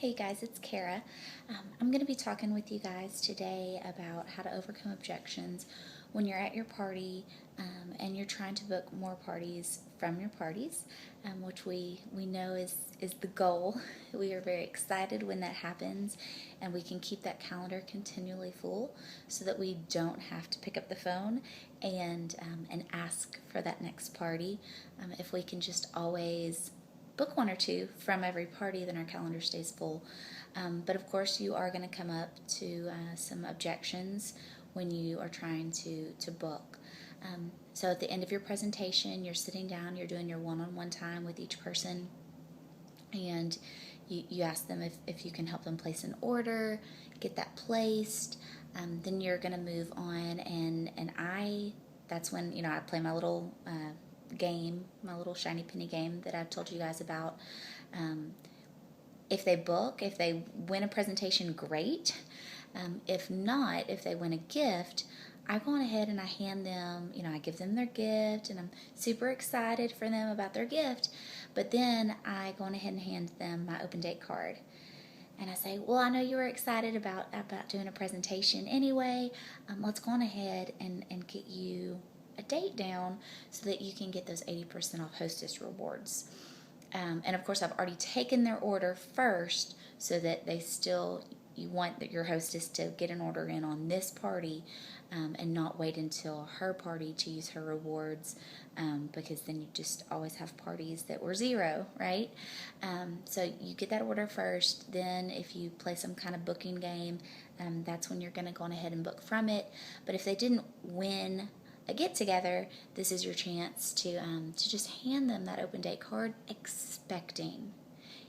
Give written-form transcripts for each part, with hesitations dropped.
Hey guys, it's Kara. I'm going to be talking with you guys today about how to overcome objections when you're at your party and you're trying to book more parties from your parties, which we know is the goal. We are very excited when that happens and we can keep that calendar continually full so that we don't have to pick up the phone and ask for that next party. If we can just always book one or two from every party, then our calendar stays full. But of course, you are going to come up to some objections when you are trying to book. So at the end of your presentation, you're sitting down, you're doing your one-on-one time with each person, and you ask them if you can help them place an order, get that placed. Then you're going to move on, and that's when I play my little game, my little shiny penny game that I've told you guys about. If they win a presentation, great. If not, if they win a gift, I go on ahead and I hand them, I give them their gift and I'm super excited for them about their gift. But then I go on ahead and hand them my open date card. And I say, well, I know you were excited about doing a presentation anyway. Let's go on ahead and get you a date down so that you can get those 80% off hostess rewards. And of course, I've already taken their order first so that you want your hostess to get an order in on this party and not wait until her party to use her rewards, because then you just always have parties that were zero, right? So you get that order first. Then if you play some kind of booking game, that's when you're going to go on ahead and book from it. But if they didn't win a get together, this is your chance to just hand them that open date card, expecting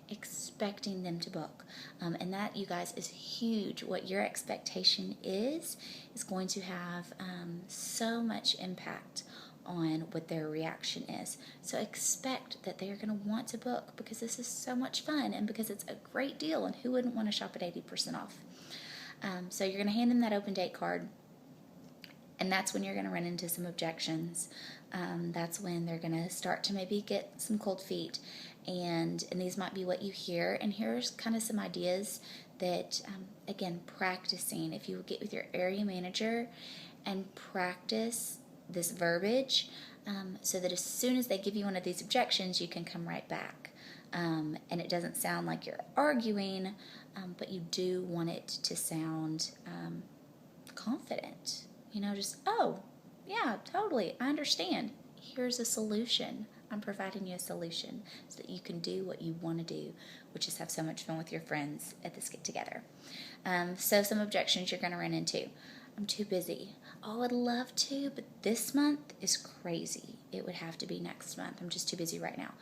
them to book. And that, you guys, is huge. What your expectation is going to have so much impact on what their reaction is. So expect that they are going to want to book because this is so much fun and because it's a great deal, and who wouldn't want to shop at 80% off? So you're going to hand them that open date card. And that's when you're going to run into some objections. That's when they're going to start to maybe get some cold feet. And these might be what you hear. And here's kind of some ideas that, again, practicing. If you get with your area manager and practice this verbiage so that as soon as they give you one of these objections, you can come right back. And it doesn't sound like you're arguing, but you do want it to sound confident. Just, oh, yeah, totally, I understand. Here's a solution. I'm providing you a solution so that you can do what you want to do, which is have so much fun with your friends at this get-together. So some objections you're going to run into. I'm too busy. Oh, I'd love to, but this month is crazy. It would have to be next month. I'm just too busy right now.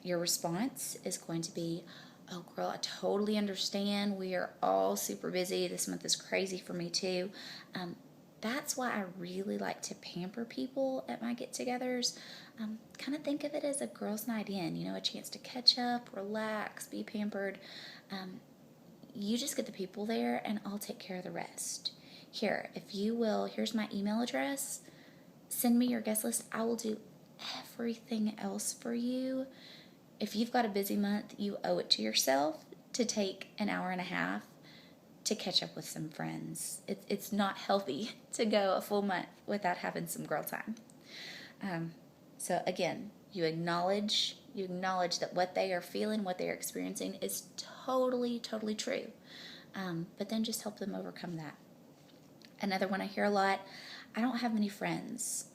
Your response is going to be, oh, girl, I totally understand. We are all super busy. This month is crazy for me, too. That's why I really like to pamper people at my get-togethers. Kind of think of it as a girls' night in, a chance to catch up, relax, be pampered. You just get the people there, and I'll take care of the rest. Here, if you will, here's my email address. Send me your guest list. I will do everything else for you. If you've got a busy month, you owe it to yourself to take an hour and a half to catch up with some friends. It's not healthy to go a full month without having some girl time. So again, you acknowledge that what they are feeling, what they are experiencing is totally, totally true. But then just help them overcome that. Another one I hear a lot, I don't have many friends.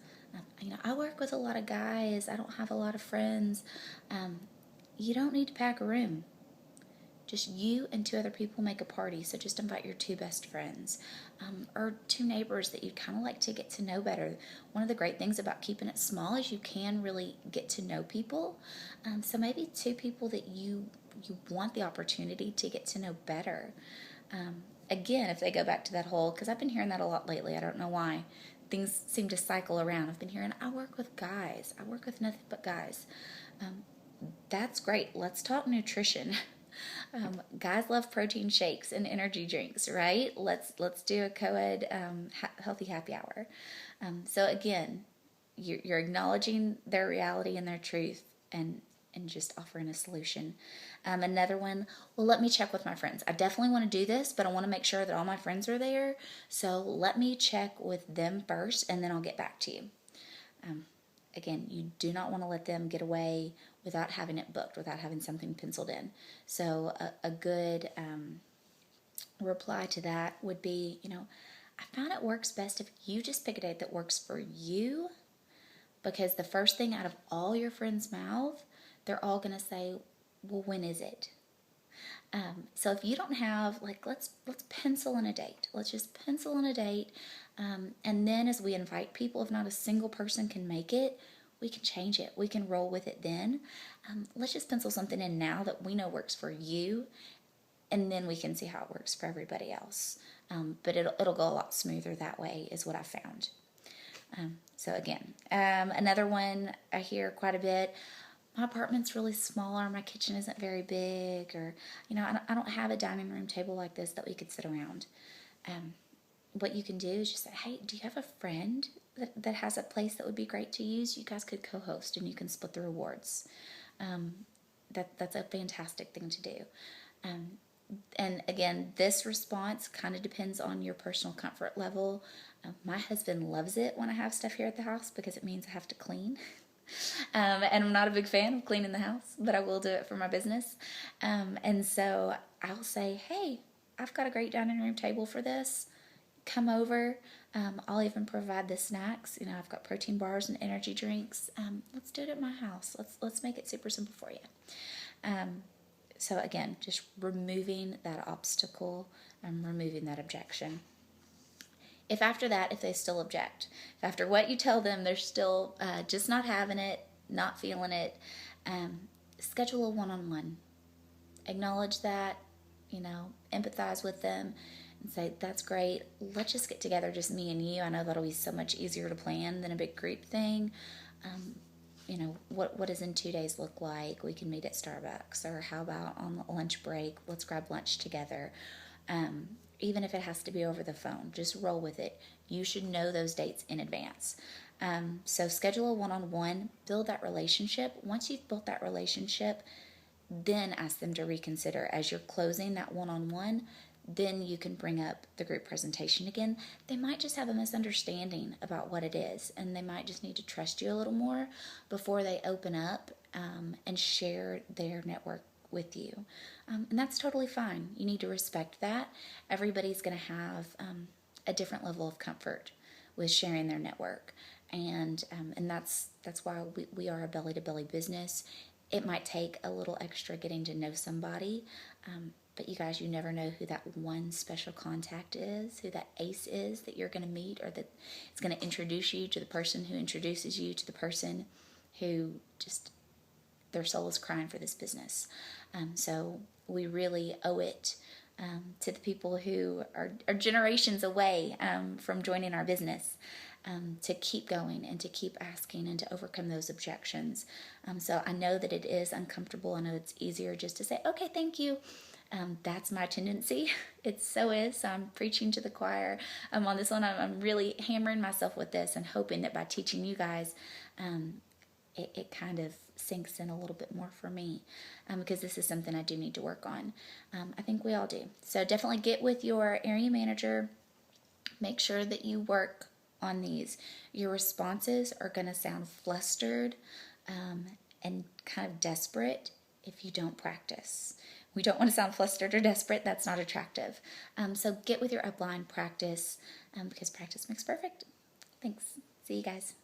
I work with a lot of guys. I don't have a lot of friends. You don't need to pack a room. Just you and two other people make a party. So just invite your two best friends or two neighbors that you'd kind of like to get to know better. One of the great things about keeping it small is you can really get to know people. So maybe two people that you want the opportunity to get to know better. Again, if they go back to that whole, because I've been hearing that a lot lately. I don't know why. Things seem to cycle around. I've been hearing, I work with guys. I work with nothing but guys. That's great. Let's talk nutrition. Guys love protein shakes and energy drinks, right? Let's do a co-ed healthy happy hour. So again, you're acknowledging their reality and their truth, and and just offering a solution. Another one, well, let me check with my friends. I definitely want to do this, but I want to make sure that all my friends are there. So let me check with them first, and then I'll get back to you. Again, you do not want to let them get away without having it booked, without having something penciled in. So a good reply to that would be, I found it works best if you just pick a date that works for you, because the first thing out of all your friends' mouth, they're all going to say, well, when is it? So if you don't have, let's pencil in a date. Let's just pencil in a date. And then as we invite people, if not a single person can make it, we can change it. We can roll with it then. Let's just pencil something in now that we know works for you, and then we can see how it works for everybody else. But it'll go a lot smoother that way, is what I found. So again, another one I hear quite a bit. My apartment's really small, or my kitchen isn't very big, or I don't have a dining room table like this that we could sit around. What you can do is just say, hey, do you have a friend that has a place that would be great to use? You guys could co-host and you can split the rewards. That's a fantastic thing to do. And again, this response kind of depends on your personal comfort level. My husband loves it when I have stuff here at the house because it means I have to clean. And I'm not a big fan of cleaning the house, but I will do it for my business. And so I'll say, hey, I've got a great dining room table for this. Come over. I'll even provide the snacks. I've got protein bars and energy drinks. Let's do it at my house. Let's make it super simple for you. So again, just removing that obstacle and removing that objection. If after that, if they still object, if after what you tell them, they're still just not having it, not feeling it, schedule a one-on-one. Acknowledge that, empathize with them and say, that's great. Let's just get together, just me and you. I know that'll be so much easier to plan than a big group thing. What does in 2 days look like? We can meet at Starbucks, or how about on lunch break? Let's grab lunch together. Even if it has to be over the phone, just roll with it. You should know those dates in advance. So schedule a one-on-one, build that relationship. Once you've built that relationship, then ask them to reconsider. As you're closing that one-on-one, then you can bring up the group presentation again. They might just have a misunderstanding about what it is, and they might just need to trust you a little more before they open up and share their network with you. And that's totally fine. You need to respect that. Everybody's going to have a different level of comfort with sharing their network. And that's why we are a belly-to-belly business. It might take a little extra getting to know somebody, but you guys, you never know who that one special contact is, who that ace is that you're going to meet, or that it's going to introduce you to the person who introduces you to the person who just, their soul is crying for this business. So we really owe it to the people who are generations away from joining our business, to keep going and to keep asking and to overcome those objections. So I know that it is uncomfortable. I know it's easier just to say, okay, thank you. That's my tendency. It so is. So I'm preaching to the choir. On this one, I'm really hammering myself with this and hoping that by teaching you guys, it kind of sinks in a little bit more for me, because this is something I do need to work on. I think we all do. So definitely get with your area manager. Make sure that you work on these. Your responses are going to sound flustered and kind of desperate if you don't practice. We don't want to sound flustered or desperate. That's not attractive. So get with your upline, practice, because practice makes perfect. Thanks. See you guys.